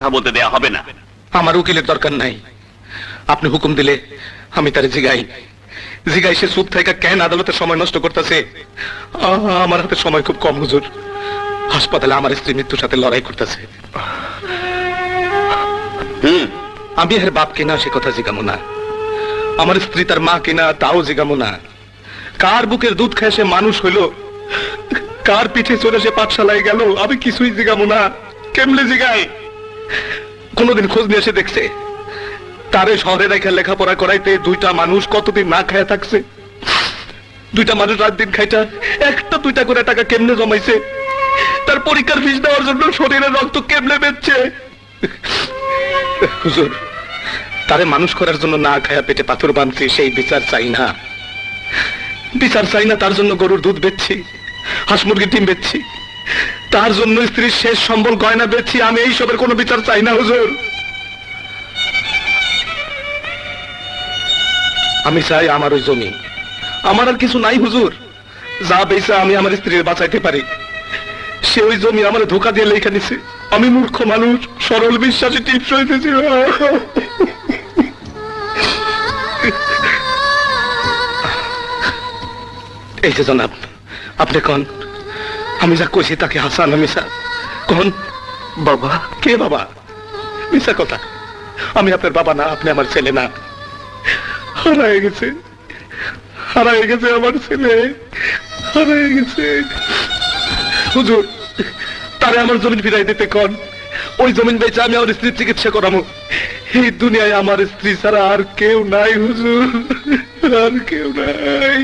কথা বলতে দেয়া হবে না। আমার উকিলের দরকার নাই, আপনি হুকুম দিলে আমি তারে জিগাই জিগাই সে চুপ থেকে কেন আদালতে সময় নষ্ট করতেছে। আমার হাতে সময় খুব কম হুজুর, হাসপাতালে আমার স্ত্রী মৃত্যুর সাথে লড়াই করতেছে। আমি এর বাপ কিনা সে কথা জিগামো না, আমার স্ত্রী তার মা কিনা তাও জিগামো না। কার বুকের দুধ খায় সে মানুষ হইলো, কার পিঠে চড়ে সে পাঠশালায় গেল, আমি কিছুই জিগামো না। কেমনে জিগাই? কোনদিন খোঁজ নিয়ে এসে দেখছে তারে শহরে রেখে লেখাপড়া করাইতে দুইটা মানুষ কতদিন না খায় থাকছে? দুইটা মানুষ রাত দিন খাইটা একটা দুইটা করে টাকা কেমনে জমাইছে? তার পরীক্ষার ফিস দেওয়ার জন্য শরীরের রক্ত কেমনে বেচছে? হুজুর, তারে মানুষ করার জন্য না খায়া পেটে পাথর বাঁধছি, সেই বিচার চাই না। বিচার চাই না, তার জন্য গরুর দুধ বেচছি, হাঁস মুরগির ডিম বেচছি, তার জন্য স্ত্রীর শেষ সম্বল গয়না বেচছি। আমি এই সবের কোনো বিচার চাই না হুজুর। আমি চাই আমার ওই জমি, আমার আর কিছু নাই হুজুর। যা বেচা আমি আমার স্ত্রীর বাঁচাইতে পারি, সে ওই জমি আমার ধোকা দিয়ে লেখা নিছে। আমি মূর্খ মানুষ, সরল বিশ্বাসী টিপস হইতেছি। এই যে জনাব, আপনি কন আমি যা কইছি তাকে হাসান মিশা কন? বাবা? কে বাবা? মিশা কথা, আমি আপনার বাবা না, আপনি আমার ছেলে না। হারায় গেছে, হারায় গেছে আমার ছেলে, হারায় গেছে। হুজুর, তারে আমার জমিন ফিরাই দিতে কন। ওই জমিন বেচে আমি আমার স্ত্রীর চিকিৎসা করাবো। এই দুনিয়ায় আমার স্ত্রী ছাড়া আর কেউ নাই হুজুর, আর কেউ নাই।